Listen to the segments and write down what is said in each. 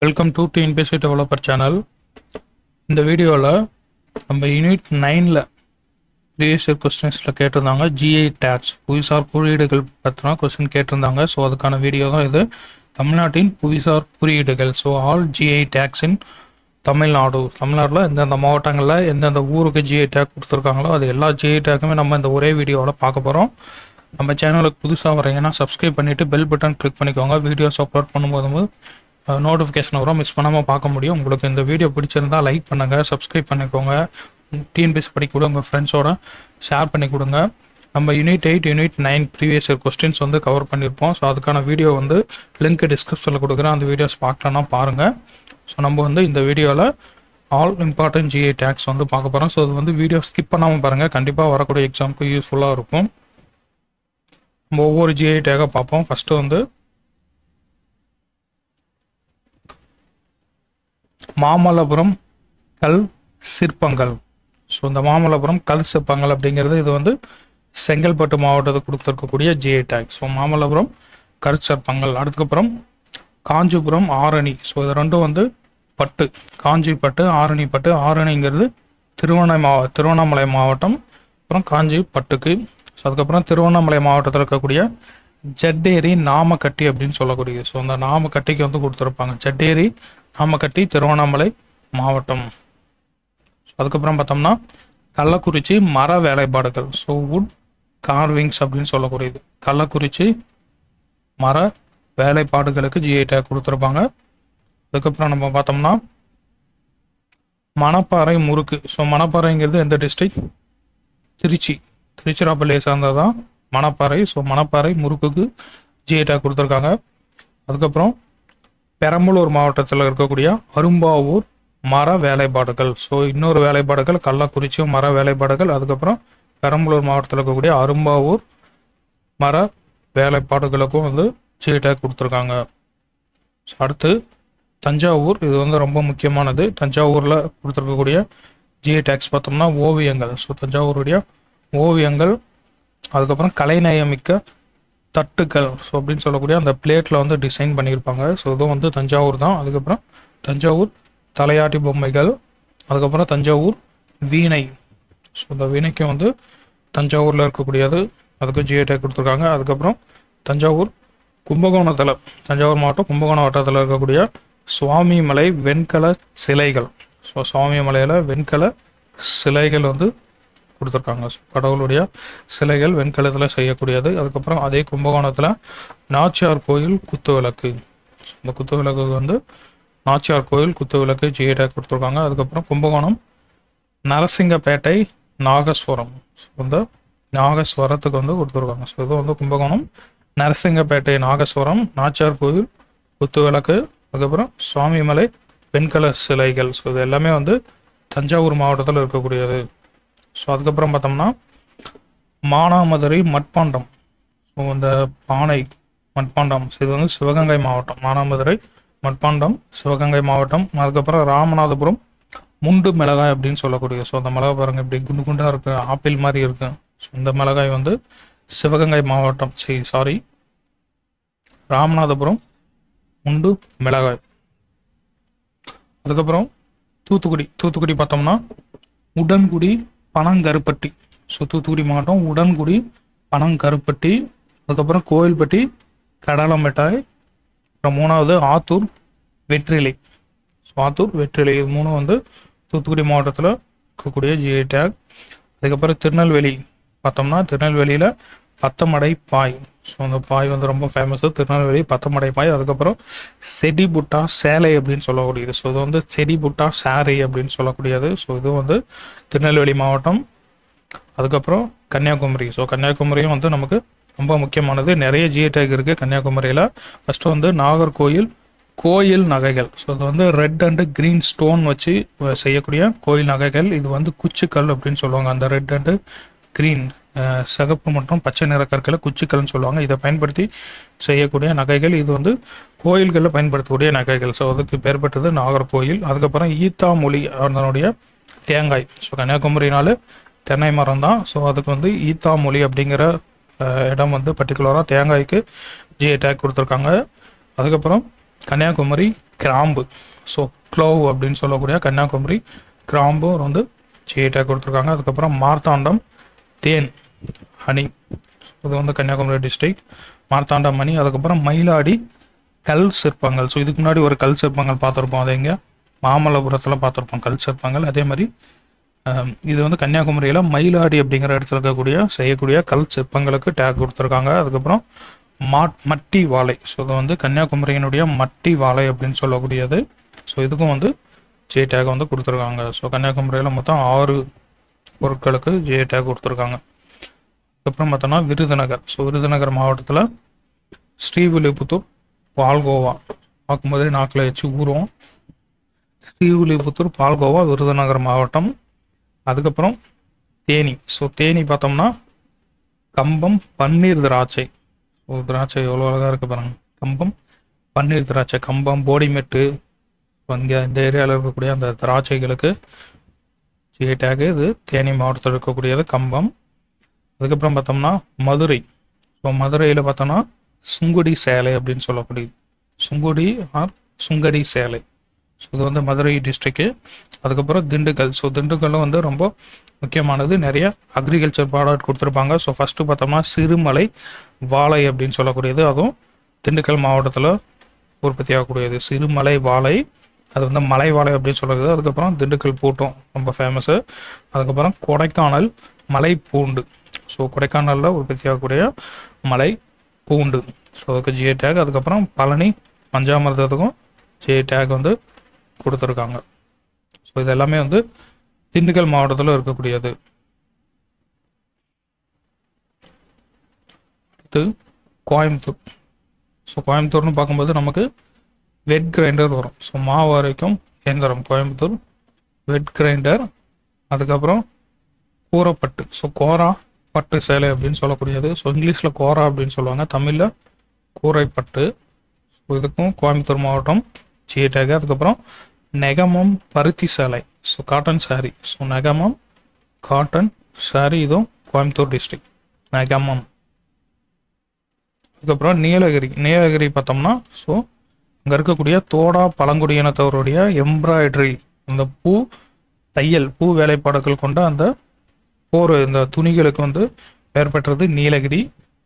Welcome to TNPSC developer channel. இந்த வீடியோவில் நம்ம யூனிட் 9ல் ப்ரீவியஸ் இயர் கொஸ்டின்ஸில் கேட்டிருந்தாங்க. ஜிஐ டேக்ஸ் புவிசார் குறியீடுகள் பற்றின கொஸ்டின் கேட்டிருந்தாங்க. ஸோ அதுக்கான வீடியோ தான் இது. தமிழ்நாட்டின் புவிசார் குறியீடுகள். ஸோ ஆல் ஜிஐ டேக்ஸ் இன் தமிழ்நாட்டில் எந்தெந்த மாவட்டங்களில் எந்தெந்த ஊருக்கு ஜிஐ டேக் கொடுத்துருக்காங்களோ அது எல்லா ஜிஐ டேக்குமே நம்ம இந்த ஒரே வீடியோவில் பார்க்க போகிறோம். நம்ம சேனலுக்கு புதுசாக வரீங்கன்னா சப்ஸ்கிரைப் பண்ணிவிட்டு பெல் பட்டன் கிளிக் பண்ணிக்கோங்க. வீடியோஸ் அப்லோட் பண்ணும்போது நோட்டிஃபிகேஷன் வரும், மிஸ் பண்ணாமல் பார்க்க முடியும். உங்களுக்கு இந்த வீடியோ பிடிச்சிருந்தால் லைக் பண்ணுங்கள், சப்ஸ்கிரைப் பண்ணிக்கோங்க. டிஎன்பிஎஸ்சி படிக்க கூட உங்கள் ஃப்ரெண்ட்ஸோட ஷேர் பண்ணி கொடுங்க. நம்ம unit 8 unit 9 previous year questions cover பண்ணியிருப்போம். ஸோ அதுக்கான வீடியோ லிங்க் டிஸ்கிரிப்ஷனில் கொடுக்குறேன். அந்த வீடியோஸ் பார்க்கலன்னா பாருங்கள். ஸோ நம்ம இந்த வீடியோவில் ஆல் இம்பார்ட்டன்ட் ஜிஐ டேக்ஸ் பார்க்க போகிறோம். ஸோ அது வீடியோ ஸ்கிப் பண்ணாமல் பாருங்கள், கண்டிப்பாக வரக்கூடிய எக்ஸாமுக்கு யூஸ்ஃபுல்லாக இருக்கும். நம்ம ஒவ்வொரு ஜிஐ டேக்காக பார்ப்போம். ஃபஸ்ட்டு மாமல்லபுரம் கல் சிற்பங்கள். ஸோ இந்த மாமல்லபுரம் கல் சிற்பங்கள் அப்படிங்கிறது இது செங்கல்பட்டு மாவட்டத்துக்கு கொடுத்துருக்கக்கூடிய ஜிஐ டேக். ஸோ மாமல்லபுரம் கல் சிற்பங்கள். அதுக்கப்புறம் காஞ்சிபுரம் ஆரணி. ஸோ இது ரெண்டும் பட்டு, காஞ்சி பட்டு, ஆரணி பட்டு. ஆரணிங்கிறது திருவண்ணாமலை மாவட்டம், அப்புறம் காஞ்சி பட்டுக்கு. ஸோ அதுக்கப்புறம் திருவண்ணாமலை மாவட்டத்தில் இருக்கக்கூடிய ஜட்டேரி நாமக்கட்டி அப்படின்னு சொல்லக்கூடியது. ஸோ அந்த நாமக்கட்டிக்கு கொடுத்துருப்பாங்க. ஜட்டேரி நாமக்கட்டி திருவண்ணாமலை மாவட்டம். அதுக்கப்புறம் பார்த்தோம்னா கள்ளக்குறிச்சி மர வேலைப்பாடுகள். ஸோ வுட் கார்விங்ஸ் அப்படின்னு சொல்லக்கூடியது. கள்ளக்குறிச்சி மர வேலைப்பாடுகளுக்கு ஜிஐ டேக் கொடுத்துருப்பாங்க. அதுக்கப்புறம் நம்ம பார்த்தோம்னா மணப்பாறை முறுக்கு. ஸோ மணப்பாறைங்கிறது எந்த டிஸ்ட்ரிக்ட்? திருச்சிராப்பள்ளியை சார்ந்ததான் மணப்பாறை. ஸோ மணப்பாறை முறுக்குக்கு ஜிஐ டேக் கொடுத்துருக்காங்க. அதுக்கப்புறம் பெரம்பலூர் மாவட்டத்தில் இருக்கக்கூடிய அரும்பாவூர் மர வேலைப்பாடுகள். ஸோ இன்னொரு வேலைப்பாடுகள் கள்ளக்குறிச்சியும் மர வேலைப்பாடுகள். அதுக்கப்புறம் பெரம்பலூர் மாவட்டத்தில் இருக்கக்கூடிய அரும்பாவூர் மர வேலைப்பாடுகளுக்கும் ஜிஐ டேக் கொடுத்துருக்காங்க. ஸோ அடுத்து தஞ்சாவூர். இது ரொம்ப முக்கியமானது. தஞ்சாவூரில் கொடுத்துருக்கக்கூடிய ஜிஐ டேக்ஸ் பார்த்தோம்னா ஓவியங்கள். ஸோ தஞ்சாவூருடைய ஓவியங்கள். அதுக்கப்புறம் கலைநயமிக்க தட்டுக்கள். ஸோ அப்படின்னு சொல்லக்கூடிய அந்த பிளேட்டில் டிசைன் பண்ணியிருப்பாங்க. ஸோ இதுவும் தஞ்சாவூர் தான். அதுக்கப்புறம் தஞ்சாவூர் தலையாட்டி பொம்மைகள். அதுக்கப்புறம் தஞ்சாவூர் வீணை. ஸோ இந்த வீணைக்கும் தஞ்சாவூரில் இருக்கக்கூடியது, அதுக்கு ஜிஐ டேக் கொடுத்துருக்காங்க. அதுக்கப்புறம் தஞ்சாவூர் தஞ்சாவூர் மாவட்டம் கும்பகோணம் வட்டத்தில் இருக்கக்கூடிய சுவாமிமலை வெண்கல சிலைகள். ஸோ சுவாமிமலையில் வெண்கல சிலைகள் கொடுத்துருக்காங்க. கடவுளுடைய சிலைகள் வெண்கலத்தில் செய்யக்கூடியது. அதுக்கப்புறம் அதே கும்பகோணத்தில் நாச்சியார் கோயில் குத்துவிளக்கு. இந்த குத்துவிளக்கு நாச்சியார் கோயில் குத்துவிளக்கு ஜிஐ டேக் கொடுத்துருக்காங்க. அதுக்கப்புறம் கும்பகோணம் நரசிங்கப்பேட்டை நாகஸ்வரம். இந்த நாகஸ்வரத்துக்கு கொடுத்துருக்காங்க. ஸோ இது கும்பகோணம் நரசிங்கப்பேட்டை நாகஸ்வரம், நாச்சியார் கோயில் குத்துவிளக்கு, அதுக்கப்புறம் சுவாமிமலை வெண்கல சிலைகள். ஸோ இது எல்லாமே தஞ்சாவூர் மாவட்டத்தில் இருக்கக்கூடியது. ஸோ அதுக்கப்புறம் பார்த்தோம்னா மானாமதுரை மட்பாண்டம். ஸோ இந்த பானை மட்பாண்டம். ஸோ இது சிவகங்கை மாவட்டம். மானாமதுரை மட்பாண்டம் சிவகங்கை மாவட்டம். அதுக்கப்புறம் ராமநாதபுரம் முண்டு மிளகாய் அப்படின்னு சொல்லக்கூடிய. ஸோ அந்த மிளகாய் பாருங்க இப்படி குண்டு குண்டாக இருக்கு, ஆப்பிள் மாதிரி இருக்கு. ஸோ இந்த மிளகாய் சிவகங்கை மாவட்டம். ராமநாதபுரம் முண்டு மிளகாய். அதுக்கப்புறம் தூத்துக்குடி பார்த்தோம்னா உடன்குடி பனங்கருப்பட்டி. ஸோ தூத்துக்குடி மாவட்டம் உடன்குடி பனங்கருப்பட்டி. அதுக்கப்புறம் கோயில்பட்டி கடலை மிட்டாய். அப்புறம் மூணாவது ஆத்தூர் வெற்றிலை. ஸோ ஆத்தூர் வெற்றிலை இது மூணும் தூத்துக்குடி மாவட்டத்தில் இருக்கக்கூடிய ஜிஐ டேக். அதுக்கப்புறம் திருநெல்வேலி பார்த்தோம்னா திருநெல்வேலியில் பத்தமடை பாய். ஸோ அந்த பாய் ரொம்ப ஃபேமஸு. திருநெல்வேலி பத்தமடை பாய். அதுக்கப்புறம் செடி புட்டா சேலை அப்படின்னு சொல்லக்கூடியது. ஸோ இது செடி புட்டா சாரை அப்படின்னு சொல்லக்கூடியது. ஸோ இது திருநெல்வேலி மாவட்டம். அதுக்கப்புறம் கன்னியாகுமரி. ஸோ கன்னியாகுமரியும் நமக்கு ரொம்ப முக்கியமானது. நிறைய ஜிஐ டேக் இருக்குது கன்னியாகுமரியில். ஃபஸ்ட்டு நாகர்கோயில் கோயில் நகைகள். ஸோ இது ரெட் அண்டு கிரீன் ஸ்டோன் வச்சு செய்யக்கூடிய கோயில் நகைகள். இது குச்சிக்கல் அப்படின்னு சொல்லுவாங்க. அந்த ரெட் அண்டு கிரீன் சிகப்பு மற்றும் பச்சை நிற கற்களை குச்சிக்கல்னு சொல்லுவாங்க. இதை பயன்படுத்தி செய்யக்கூடிய நகைகள். இது கோயில்களில் பயன்படுத்தக்கூடிய நகைகள். ஸோ அதுக்கு பேர் பெற்றது நாகர்கோயில். அதுக்கப்புறம் ஈத்தாமொழி அதனுடைய தேங்காய். ஸோ கன்னியாகுமரினால தென்னை மரம் தான். ஸோ அதுக்கு ஈத்தாமொழி அப்படிங்கிற இடம் பர்டிகுலராக தேங்காய்க்கு ஜிஐ டேக் கொடுத்துருக்காங்க. அதுக்கப்புறம் கன்னியாகுமரி கிராம்பு, ஸோ க்ளோவ் அப்படின்னு சொல்லக்கூடிய கன்னியாகுமரி கிராம்பு வந்து ஜிஐ டேக் கொடுத்துருக்காங்க. அதுக்கப்புறம் மார்த்தாண்டம் தேன் ஹனி, இது வந்து கன்னியாகுமரி டிஸ்ட்ரிக்ட் மார்த்தாண்டம் ஹனி. அதுக்கப்புறம் மயிலாடி கல் சிற்பங்கள், ஸோ இதுக்கு முன்னாடி ஒரு கல் சிற்பங்கள் பார்த்துருப்போம், அதை இங்கே மாமல்லபுரத்தில் பார்த்துருப்போம் கல் சிற்பங்கள். அதே மாதிரி இது வந்து கன்னியாகுமரியில் மயிலாடி அப்படிங்கிற இடத்துல இருக்கக்கூடிய செய்யக்கூடிய கல் சிற்பங்களுக்கு டேக் கொடுத்துருக்காங்க. அதுக்கப்புறம் மட்டி வாழை, ஸோ இது வந்து கன்னியாகுமரியினுடைய மட்டி வாழை அப்படின்னு சொல்லக்கூடியது, ஸோ இதுக்கும் வந்து ஜிஐ டேக் வந்து கொடுத்துருக்காங்க. ஸோ கன்னியாகுமரியில் மொத்தம் 6 பொருட்களுக்கு ஜிஐ டேக் கொடுத்துருக்காங்க. அதுக்கப்புறம் பார்த்தோன்னா விருதுநகர், ஸோ விருதுநகர் மாவட்டத்தில் ஸ்ரீவில்லிபுத்தூர் பால்கோவா, பார்க்கும்போதே நாக்கில் வச்சு ஊறும். ஸ்ரீவில்லிபுத்தூர் பால்கோவா விருதுநகர் மாவட்டம். அதுக்கப்புறம் தேனி, ஸோ தேனி பார்த்தோம்னா கம்பம் பன்னீர் திராட்சை, ஸோ திராட்சை எவ்வளோ அழகாக இருக்குது பாருங்க, கம்பம் பன்னீர் திராட்சை, கம்பம் போடிமெட்டு இங்கே இந்த ஏரியாவில் இருக்கக்கூடிய அந்த திராட்சைகளுக்கு ஜிஐ டேக். இது தேனி மாவட்டத்தில் இருக்கக்கூடியது கம்பம். அதுக்கப்புறம் பார்த்தோம்னா மதுரை, ஸோ மதுரையில் பார்த்தோம்னா சுங்குடி சேலை அப்படின்னு சொல்லக்கூடியது, சுங்குடி ஆர் சுங்கடி சேலை, ஸோ இது வந்து மதுரை டிஸ்ட்ரிக்டு. அதுக்கப்புறம் திண்டுக்கல், ஸோ திண்டுக்கல்லும் வந்து ரொம்ப முக்கியமானது, நிறைய அக்ரிகல்ச்சர் ப்ராடக்ட் கொடுத்துருப்பாங்க. ஸோ ஃபஸ்ட்டு பார்த்தோம்னா சிறுமலை வாழை அப்படின்னு சொல்லக்கூடியது, அதுவும் திண்டுக்கல் மாவட்டத்தில் உற்பத்தி ஆகக்கூடியது சிறுமலை வாழை, அது வந்து மலை வாழை அப்படின்னு சொல்கிறது. அதுக்கப்புறம் திண்டுக்கல் பூட்டம் ரொம்ப ஃபேமஸு. அதுக்கப்புறம் கொடைக்கானல் மலை பூண்டு, ஸோ கொடைக்கானலில் உற்பத்தி ஆகக்கூடிய மலை பூண்டு, ஸோ அதுக்கு ஜிஐ டேக். அதுக்கப்புறம் பழனி பஞ்சாமிர்தத்துக்கும் ஜிஐ டேக் வந்து கொடுத்துருக்காங்க. ஸோ இது எல்லாமே வந்து திண்டுக்கல் மாவட்டத்தில் இருக்கக்கூடியது. அடுத்து கோயம்புத்தூர், ஸோ கோயம்புத்தூர்னு பார்க்கும்போது நமக்கு வெட் கிரைண்டர் வரும், ஸோ மாவு அரைக்கும் இயந்திரம் கோயம்புத்தூர் வெட் கிரைண்டர். அதுக்கப்புறம் கூரப்பட்டு, ஸோ கோரா பட்டு சேலை அப்படின்னு சொல்லக்கூடியது, ஸோ இங்கிலீஷில் கோரா அப்படின்னு சொல்லுவாங்க, தமிழில் கூரைப்பட்டு, ஸோ இதுக்கும் கோயம்புத்தூர் மாவட்டம் ஜிஐ டேக். அதுக்கப்புறம் நெகமம் பருத்தி சேலை, so cotton sorry, so Negamam cotton sorry, இதுவும் கோயம்புத்தூர் டிஸ்ட்ரிக்ட் நெகமம். அதுக்கப்புறம் நீலகிரி பார்த்தோம்னா ஸோ அங்கே இருக்கக்கூடிய தோடா பழங்குடியினத்தவருடைய எம்ப்ராய்டரி, அந்த தையல் பூ வேலைப்பாடுகள் கொண்ட அந்த இந்த துணிகளுக்கு வந்து பெயர் பெற்றது நீலகிரி.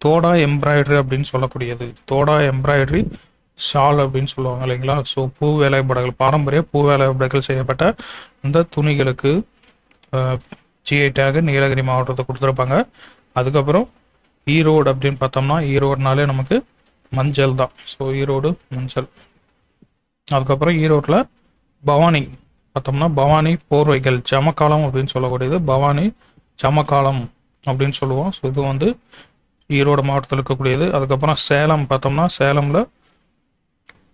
தோடா எம்ப்ராய்டரி அப்படின்னு சொல்லக்கூடியது, தோடா எம்ப்ராய்டரி ஷால் அப்படின்னு சொல்லுவாங்க இல்லைங்களா. ஸோ பூ வேலைப்பாடுகள், பாரம்பரிய பூ வேலைப்பாடுகள் செய்யப்பட்ட அந்த துணிகளுக்கு ஜிஐ டேக் நீலகிரி மாவட்டத்தை கொடுத்துருப்பாங்க. அதுக்கப்புறம் ஈரோடு அப்படின்னு பார்த்தோம்னா ஈரோடுனாலே நமக்கு மஞ்சள் தான், ஸோ ஈரோடு மஞ்சள். அதுக்கப்புறம் ஈரோட்டில் பவானி பார்த்தோம்னா பவானி போர்வைகள் ஜமக்காலம் அப்படின்னு சொல்லக்கூடியது, பவானி ஜமக்காலம் அப்படின்னு சொல்லுவோம். ஸோ இது வந்து ஈரோடு மாவட்டத்தில் இருக்கக்கூடியது. அதுக்கப்புறம் சேலம் பார்த்தோம்னா சேலமில்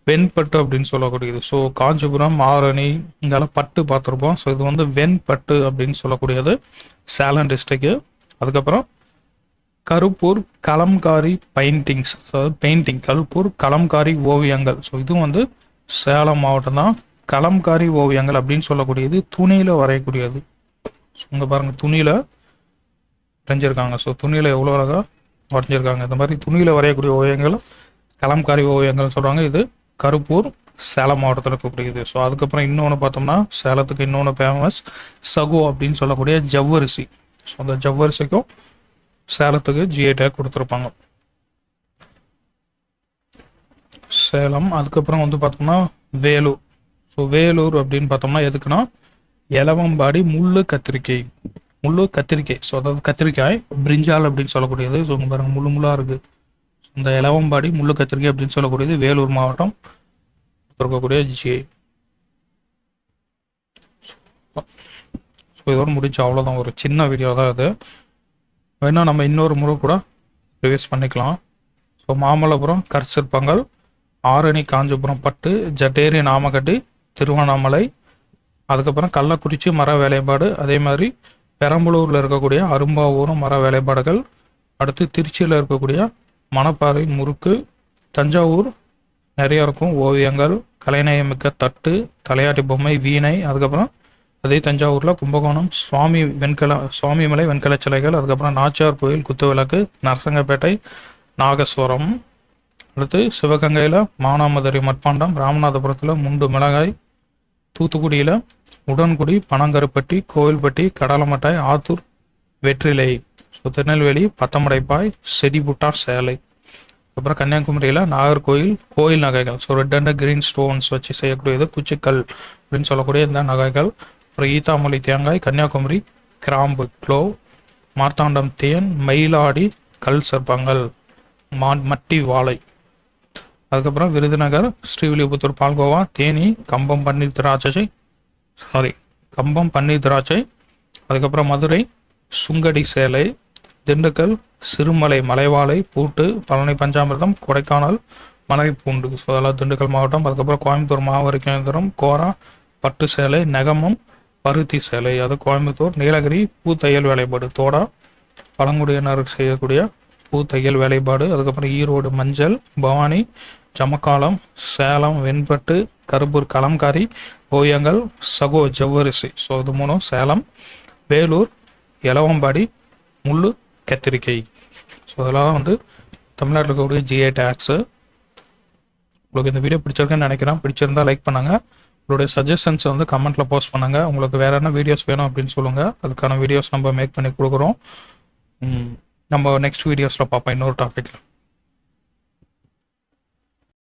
வெண்பட்டு அப்படின்னு சொல்லக்கூடியது, ஸோ காஞ்சிபுரம் ஆரணி இங்கெல்லாம் பட்டு பார்த்துருப்போம், ஸோ இது வந்து வெண்பட்டு அப்படின்னு சொல்லக்கூடியது சேலம் டிஸ்ட்ரிக்டு. அதுக்கப்புறம் கருப்பூர் கலம்காரி பெயிண்டிங்ஸ், அதாவது பெயிண்டிங் கருப்பூர் கலம்காரி ஓவியங்கள், ஸோ இதுவும் வந்து சேலம் மாவட்டம் தான். கலம்காரி ஓவியங்கள் அப்படின்னு சொல்லக்கூடியது துணியில் வரையக்கூடியது, ஸோ இங்கே பாருங்கள் துணியில் வரைஞ்சிருக்காங்க, ஸோ துணியில் எவ்வளோ அழகாக வரைஞ்சிருக்காங்க. இந்த மாதிரி துணியில் வரையக்கூடிய ஓவியங்கள் கலம்காரி ஓவியங்கள் சொல்கிறாங்க. இது கருப்பூர் சேலம் மாவட்டத்தில் இருக்கக்கூடியது. ஸோ அதுக்கப்புறம் இன்னொன்று பார்த்தோம்னா சேலத்துக்கு இன்னொன்று ஃபேமஸ் சகோ அப்படின்னு சொல்லக்கூடிய ஜவ்வரிசி, ஸோ அந்த ஜவ்வரிசிக்கும் சேலத்துக்கு ஜிஐ டேக் கொடுத்துருப்பாங்க சேலம். அதுக்கப்புறம் வந்து பார்த்தோம்னா வேலூர், ஸோ வேலூர் அப்படின்னு பார்த்தோம்னா எதுக்குன்னா எலவம்பாடி முள்ளு கத்திரிக்காய், ஸோ அதாவது கத்திரிக்காய் பிரிஞ்சால் அப்படின்னு சொல்லக்கூடியது, ஸோ இங்கே பாருங்கள் முள்ளாக இருக்குது. இந்த எலவம்பாடி முள்ளு கத்திரிக்காய் அப்படின்னு சொல்லக்கூடியது வேலூர் மாவட்டம் இருக்கக்கூடிய ஜிஐ. ஸோ இதோடு முடிச்சு அவ்வளோதான், ஒரு சின்ன வீடியோ தான் இது. வேணால் நம்ம இன்னொரு முறை கூட ரிவைஸ் பண்ணிக்கலாம். ஸோ மாமல்லபுரம் கற்சிற்பங்கள், ஆரணி காஞ்சிபுரம் பட்டு, ஜட்டேரி நாமக்கட்டி திருவண்ணாமலை, அதுக்கப்புறம் கள்ளக்குறிச்சி மர வேலைப்பாடு, அதே மாதிரி பெரம்பலூரில் இருக்கக்கூடிய அரும்பாவூரும் மர வேலைப்பாடுகள், அடுத்து திருச்சியில் இருக்கக்கூடிய மணப்பாறை முறுக்கு, தஞ்சாவூர் நிறைய இருக்கும் ஓவியங்கள், கலைநயமிக்க தட்டு, தலையாட்டி பொம்மை, வீணை, அதுக்கப்புறம் அதே தஞ்சாவூரில் கும்பகோணம் சுவாமிமலை வெண்கல சிலைகள், அதுக்கப்புறம் நாச்சியார் கோயில் குத்துவிளக்கு, நரசங்கப்பேட்டை நாகஸ்வரம், அடுத்து சிவகங்கையில் மானாமதுரை மட்பாண்டம், ராமநாதபுரத்தில் முண்டு மிளகாய், தூத்துக்குடியில் உடன்குடி, பனங்கருப்பட்டி, கோவில்பட்டி, கடலமட்டாய், ஆத்தூர் வெற்றிலை, ஸோ திருநெல்வேலி பத்தமடைப்பாய், செடிபுட்டா சேலை. அப்புறம் கன்னியாகுமரியில் நாகர்கோயில் கோயில் நகைகள், so red and green stones வச்சு செய்யக்கூடியது குச்சிக்கல் அப்படின்னு சொல்லக்கூடிய இந்த நகைகள். அப்புறம் ஈத்தாமொழி தேங்காய், கன்னியாகுமரி கிராம்பு க்ளோவ், மார்த்தாண்டம் தேன், மயிலாடி கல் சிற்பங்கள், மட்டி வாழை. அதுக்கப்புறம் விருதுநகர் ஸ்ரீவில்லிபுத்தூர் பால்கோவா, தேனி கம்பம் பன்னீர் திராட்சை. அதுக்கப்புறம் மதுரை சுங்கடி சேலை, திண்டுக்கல் சிறுமலை மலைவாழை பூட்டு, பழனி பஞ்சாமிர்தம், கொடைக்கானல் மலைப்பூண்டு, ஸோ அதெல்லாம் திண்டுக்கல் மாவட்டம். அதுக்கப்புறம் கோயம்புத்தூர் மாவரிக்கேந்திரம் கோரா பட்டு சேலை, நெகமம் பருத்தி சேலை, அது கோயம்புத்தூர். நீலகிரி பூத்தையல் வேலைப்பாடு, தோடா பழங்குடியினர் செய்யக்கூடிய பூத்தையல் வேலைப்பாடு. அதுக்கப்புறம் ஈரோடு மஞ்சள், பவானி ஜமக்காலம், சேலம் வெண்பட்டு, கருப்பூர் கலம்காரி ஓவியங்கள், சகோ ஜவ்வரிசி, ஸோ இது மூணும் சேலம். வேலூர் எலவம்பாடி முள்ளு கத்திரிக்கை. ஸோ அதெல்லாம் வந்து தமிழ்நாட்டில் இருக்கக்கூடிய ஜிஐ டேக்ஸு. உங்களுக்கு இந்த வீடியோ பிடிச்சிருக்குன்னு நினைக்கிறேன். பிடிச்சிருந்தா லைக் பண்ணுங்கள். உங்களுடைய சஜஷன்ஸ் வந்து கமெண்ட்டில் போஸ்ட் பண்ணுங்கள். உங்களுக்கு வேறு என்ன வீடியோஸ் வேணும் அப்படின்னு சொல்லுங்கள். அதுக்கான வீடியோஸ் நம்ம மேக் பண்ணி கொடுக்குறோம். நம்ம நெக்ஸ்ட் வீடியோஸில் பார்ப்போம் இன்னொரு டாப்பிக்கில்.